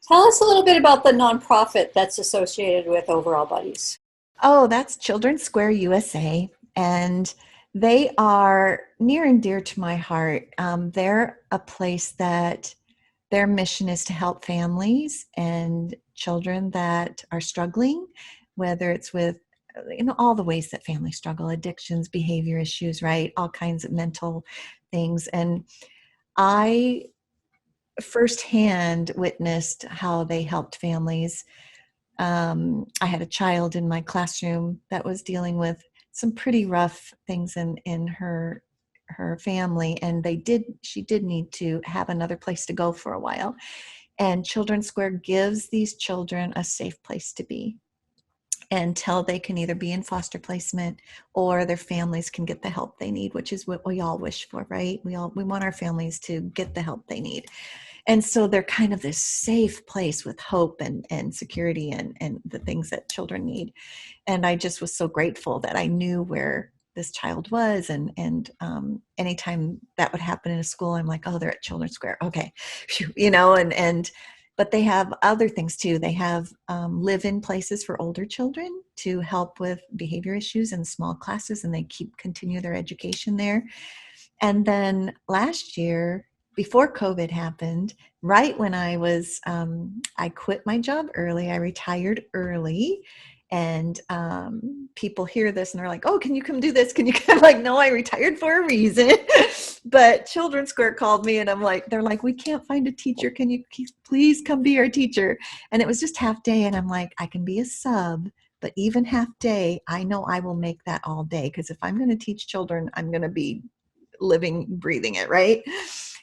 Tell us a little bit about the nonprofit that's associated with Overall Buddies. Oh, that's Children's Square USA, and they are near and dear to my heart. They're a place that their mission is to help families and children that are struggling, whether it's with all the ways that families struggle, addictions, behavior issues, right? All kinds of mental things. And I firsthand witnessed how they helped families. I had a child in my classroom that was dealing with some pretty rough things in her family, and she did need to have another place to go for a while. And Children's Square gives these children a safe place to be until they can either be in foster placement or their families can get the help they need, which is what we all wish for, right? We want our families to get the help they need. And so they're kind of this safe place with hope and security and the things that children need. And I just was so grateful that I knew where this child was. And anytime that would happen in a school, I'm like, oh, they're at Children's Square. Okay. But they have other things too. They have live-in places for older children to help with behavior issues in small classes, and they continue their education there. And then last year, before COVID happened, right when I quit my job early, I retired early. And people hear this and they're like, oh, can you come do this? Can you come? I'm like, no, I retired for a reason. But Children's Square called me and they're like, we can't find a teacher. Can you please come be our teacher? And it was just half day. And I'm like, I can be a sub, but even half day, I know I will make that all day. Because if I'm going to teach children, I'm going to be living, breathing it, right?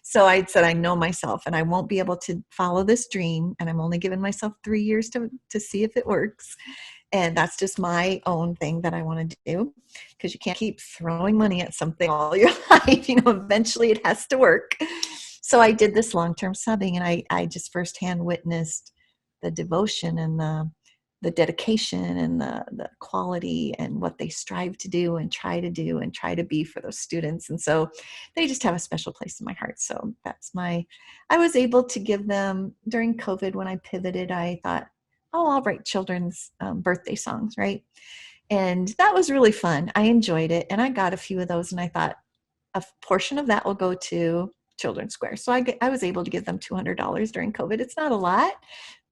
So I said, I know myself and I won't be able to follow this dream. And I'm only giving myself 3 years to see if it works. And that's just my own thing that I want to do, because you can't keep throwing money at something all your life. Eventually it has to work. So I did this long-term subbing, and I just firsthand witnessed the devotion and the dedication and the quality and what they strive to do and try to be for those students. And so they just have a special place in my heart. So I was able to give them during COVID. When I pivoted, I thought, oh, I'll write children's birthday songs, right? And that was really fun. I enjoyed it. And I got a few of those, and I thought a portion of that will go to Children's Square. So I was able to give them $200 during COVID. It's not a lot,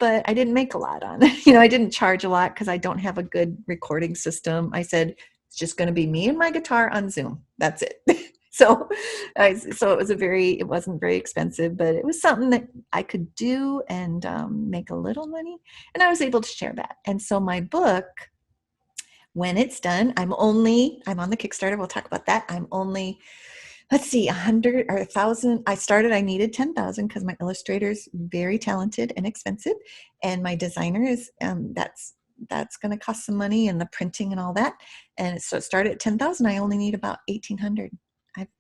but I didn't make a lot on it. I didn't charge a lot because I don't have a good recording system. I said, it's just going to be me and my guitar on Zoom. That's it. So it wasn't very expensive, but it was something that I could do and make a little money. And I was able to share that. And so my book, when it's done, I'm on the Kickstarter. We'll talk about that. I'm only, let's see, 100 or 1,000. I needed 10,000 because my illustrator's very talented and expensive. And my designer is, that's going to cost some money, and the printing and all that. And so it started at 10,000. I only need about 1,800.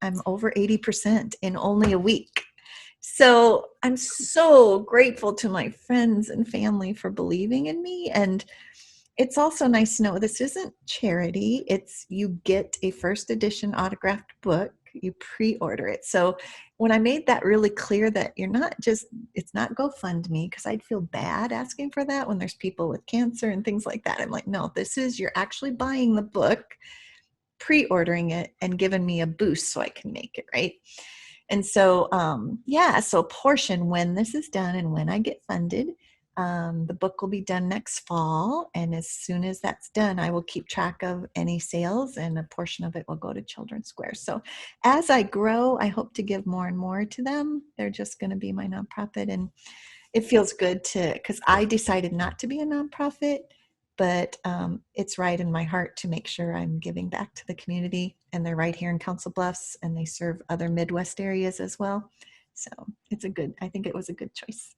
I'm over 80% in only a week. So I'm so grateful to my friends and family for believing in me. And it's also nice to know this isn't charity. You get a first edition autographed book, you pre-order it. So when I made that really clear that it's not GoFundMe, because I'd feel bad asking for that when there's people with cancer and things like that. I'm like, no, you're actually buying the book, pre-ordering it, and giving me a boost so I can make it, right? And so, so a portion, when this is done and when I get funded, the book will be done next fall. And as soon as that's done, I will keep track of any sales, and a portion of it will go to Children's Square. So as I grow, I hope to give more and more to them. They're just going to be my nonprofit. And it feels good because I decided not to be a nonprofit, but it's right in my heart to make sure I'm giving back to the community. And they're right here in Council Bluffs, and they serve other Midwest areas as well. So I think it was a good choice.